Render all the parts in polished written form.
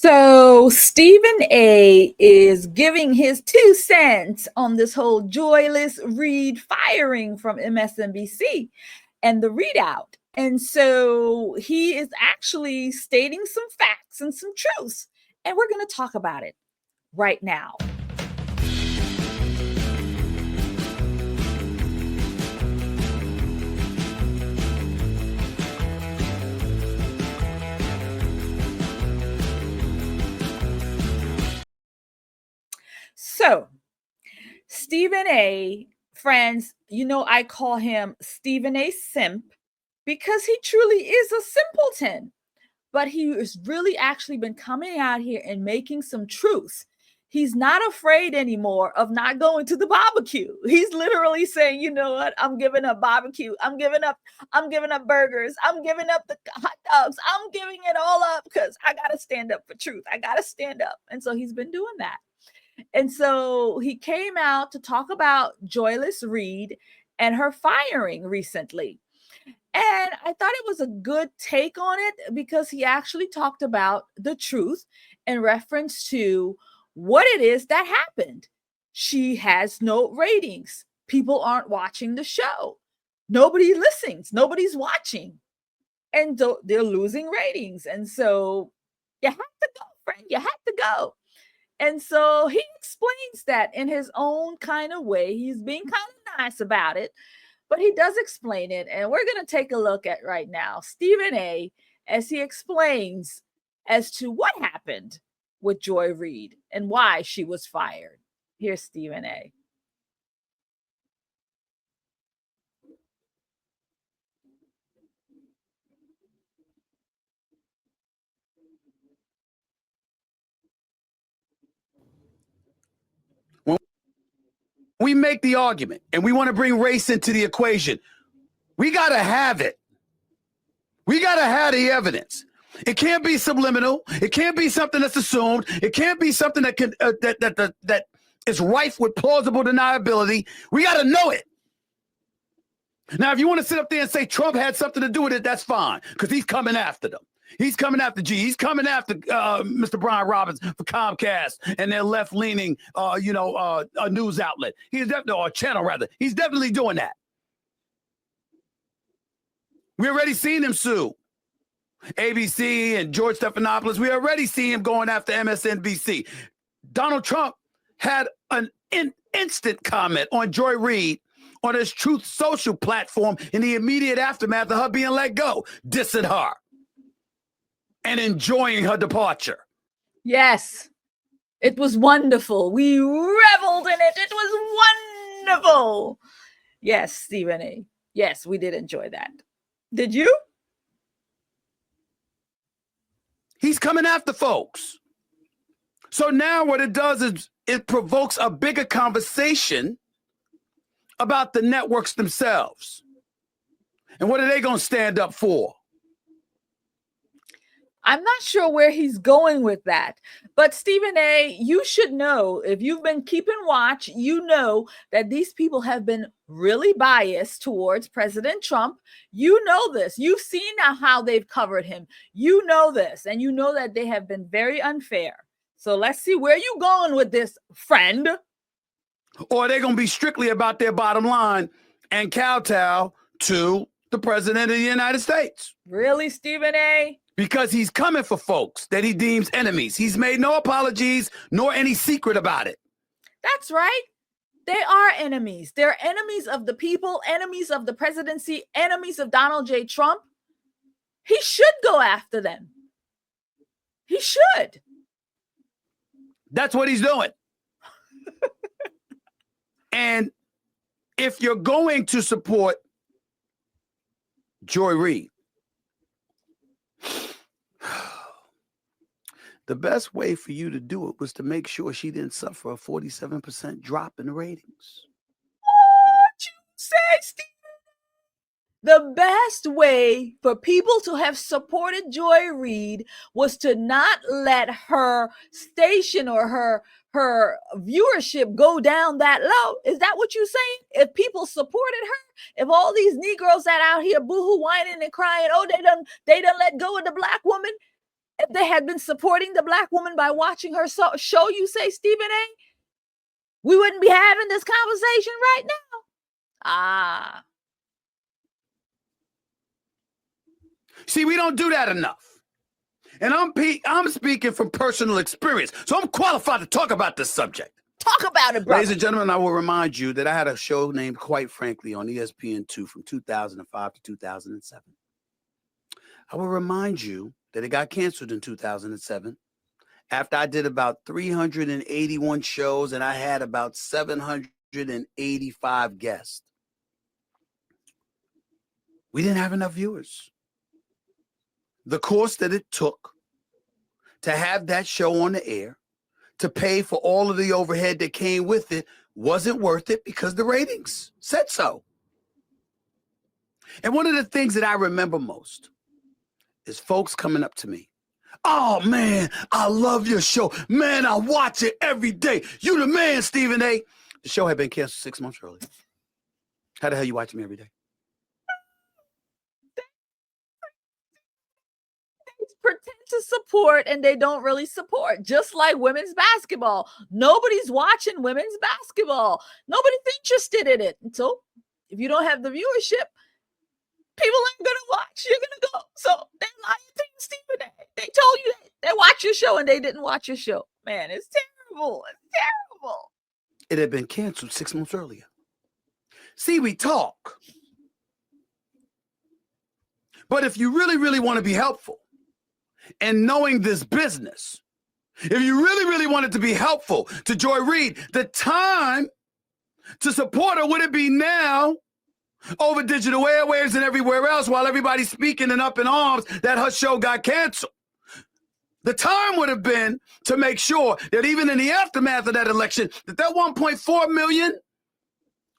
So Stephen A is giving his 2 cents on this whole Joy Reid firing from MSNBC and the ReidOut. And so he is actually stating some facts and some truths. And we're going to talk about it right now. So, Stephen A, friends, I call him Stephen A Simp because he truly is a simpleton. But he has really actually been coming out here and making some truths. He's not afraid anymore of not going to the barbecue. He's literally saying, you know what? I'm giving up barbecue. I'm giving up burgers. I'm giving up the hot dogs. I'm giving it all up because I got to stand up for truth. I got to stand up. And so he's been doing that. And so he came out to talk about Joy Reid and her firing recently. And I thought it was a good take on it because he actually talked about the truth in reference to what it is that happened. She has no ratings. People aren't watching the show. Nobody listens. Nobody's watching. And they're losing ratings. And so you have to go, friend. You have to go. And so he explains that in his own kind of way. He's being kind of nice about it. But he does explain it, and we're going to take a look at right now Stephen A as he explains as to what happened with Joy Reid and why she was fired. Here's Stephen A. We make the argument and we want to bring race into the equation. We got to have it. We got to have the evidence. It can't be subliminal. It can't be something that's assumed. It can't be something that can that is rife with plausible deniability. We got to know it. Now, if you want to sit up there and say Trump had something to do with it, that's fine, because he's coming after them. He's coming after G. He's coming after Mr. Brian Robbins for Comcast and their left-leaning, a news outlet. He's definitely, or a channel rather. He's definitely doing that. We already seen him sue ABC and George Stephanopoulos. We already see him going after MSNBC. Donald Trump had an instant comment on Joy Reid on his Truth Social platform in the immediate aftermath of her being let go, dissing her and enjoying her departure. Yes, it was wonderful. We reveled in it. It was wonderful. Yes, Stephen A. Yes, we did enjoy that. Did you? He's coming after folks. So now what it does is it provokes a bigger conversation about the networks themselves. And what are they going to stand up for? I'm not sure where he's going with that. But Stephen A., you should know, if you've been keeping watch, you know that these people have been really biased towards President Trump. You know this. You've seen how they've covered him. You know this. And you know that they have been very unfair. So let's see where you going with this, friend. Or are they going to be strictly about their bottom line and kowtow to the president of the United States? Really, Stephen A.? Because he's coming for folks that he deems enemies. He's made no apologies nor any secret about it. That's right. They are enemies. They're enemies of the people, enemies of the presidency, enemies of Donald J. Trump. He should go after them. He should. That's what he's doing. And if you're going to support Joy Reid, the best way for you to do it was to make sure she didn't suffer a 47% drop in the ratings. What you say, Steve? The best way for people to have supported Joy Reid was to not let her station or her viewership go down that low. Is that what you're saying? If people supported her, if all these Negroes that out here boohoo whining and crying, oh, they done let go of the black woman, If they had been supporting the Black woman by watching her show, you say, Stephen A., we wouldn't be having this conversation right now. Ah. See, we don't do that enough. And I'm speaking from personal experience, so I'm qualified to talk about this subject. Talk about it, brother. Ladies and gentlemen, I will remind you that I had a show named Quite Frankly on ESPN2 from 2005 to 2007. I will remind you that it got canceled in 2007 after I did about 381 shows and I had about 785 guests. We didn't have enough viewers. The cost that it took to have that show on the air, to pay for all of the overhead that came with it, wasn't worth it because the ratings said so. And one of the things that I remember most is folks coming up to me. Oh, man, I love your show. Man, I watch it every day. You the man, Stephen A. The show had been canceled 6 months earlier. How the hell you watch me every day? Pretend to support and they don't really support, just like women's basketball. Nobody's watching women's basketball. Nobody's interested in it. And so if you don't have the viewership, people aren't going to watch. You're going to go. So they're lying to you, Stephen A. They told you they watch your show and they didn't watch your show. Man, it's terrible. It's terrible. It had been canceled 6 months earlier. See, we talk. But if you really, really want to be helpful, and knowing this business, if you really, really wanted to be helpful to Joy Reid, the time to support her would it be now over digital airwaves and everywhere else while everybody's speaking and up in arms that her show got canceled. The time would have been to make sure that even in the aftermath of that election, that 1.4 million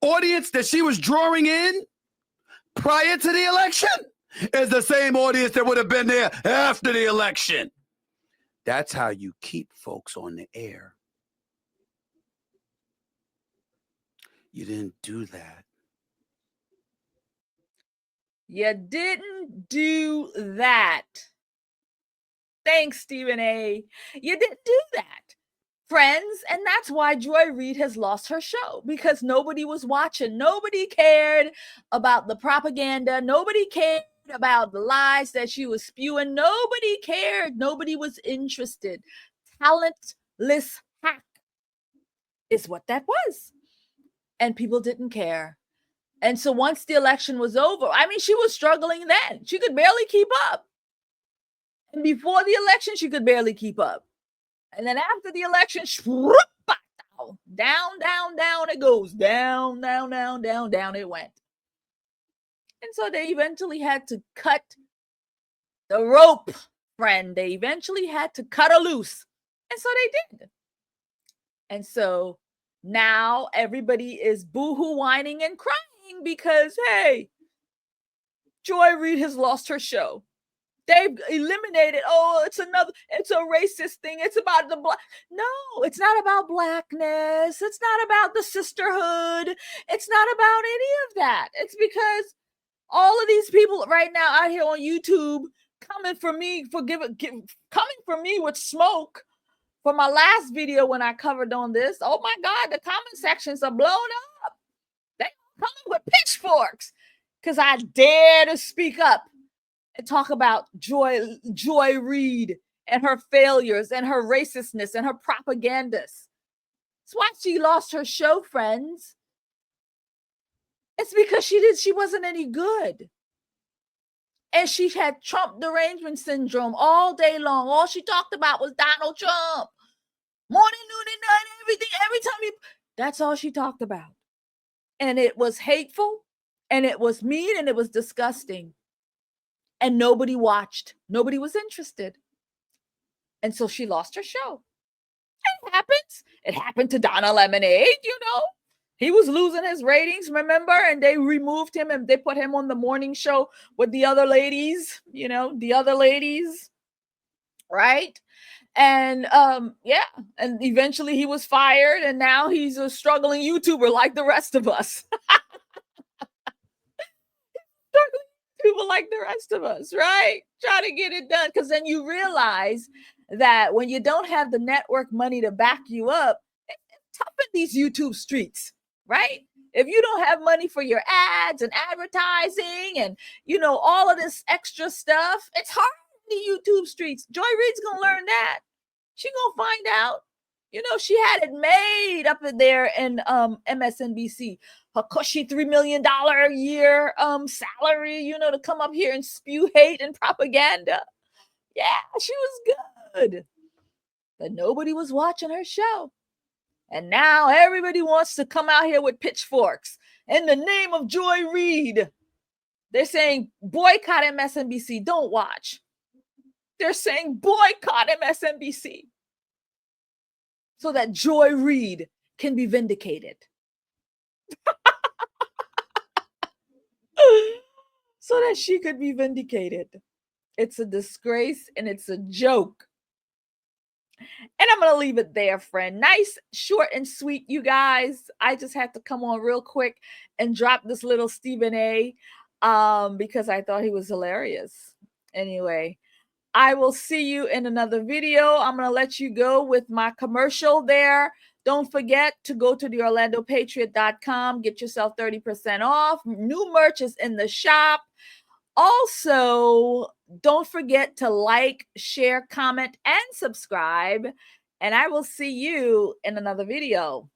audience that she was drawing in prior to the election is the same audience that would have been there after the election. That's how you keep folks on the air. You didn't do that. You didn't do that. Thanks, Stephen A. You didn't do that, friends. And that's why Joy Reid has lost her show, because nobody was watching. Nobody cared about the propaganda. Nobody cared about the lies that she was spewing. Nobody cared. Nobody was interested. Talentless hack is what that was. And people didn't care. And so once the election was over, I mean, she was struggling then. She could barely keep up. And before the election, she could barely keep up. And then after the election, down, down, down it goes. Down, down, down, down, down it went. And so they eventually had to cut the rope, friend. They eventually had to cut her loose. And so they did. And so now everybody is boohoo whining and crying because, hey, Joy Reid has lost her show. They've eliminated, it's a racist thing. It's about the black. No, it's not about blackness. It's not about the sisterhood. It's not about any of that. It's because all of these people right now out here on YouTube coming for me coming for me with smoke for my last video when I covered on this. Oh my God, the comment sections are blown up. They coming with pitchforks because I dare to speak up and talk about Joy Reid and her failures and her racistness and her propagandas. That's why she lost her show, friends. It's because she wasn't any good. And she had Trump derangement syndrome all day long. All she talked about was Donald Trump. Morning, noon, and night, everything, every time that's all she talked about. And it was hateful, and it was mean, and it was disgusting. And nobody watched. Nobody was interested. And so she lost her show. It happens. It happened to Donna Lemonade, He was losing his ratings, remember? And they removed him and they put him on the morning show with the other ladies, right? And and eventually he was fired and now he's a struggling YouTuber like the rest of us. Struggling People like the rest of us, right? Try to get it done. Because then you realize that when you don't have the network money to back you up, it's tough in these YouTube streets, right? If you don't have money for your ads and advertising and, all of this extra stuff, it's hard in the YouTube streets. Joy Reid's going to learn that. She going to find out. She had it made up in there in MSNBC. Her cushy $3 million a year salary, to come up here and spew hate and propaganda. Yeah, she was good. But nobody was watching her show. And now everybody wants to come out here with pitchforks in the name of Joy Reid. They're saying boycott MSNBC, don't watch. They're saying boycott MSNBC so that Joy Reid can be vindicated. So that she could be vindicated. It's a disgrace and it's a joke. And I'm going to leave it there, friend. Nice, short, and sweet, you guys. I just had to come on real quick and drop this little Stephen A. Because I thought he was hilarious. Anyway, I will see you in another video. I'm going to let you go with my commercial there. Don't forget to go to theorlandopatriot.com. Get yourself 30% off. New merch is in the shop. Also, don't forget to like, share, comment, and subscribe. And I will see you in another video.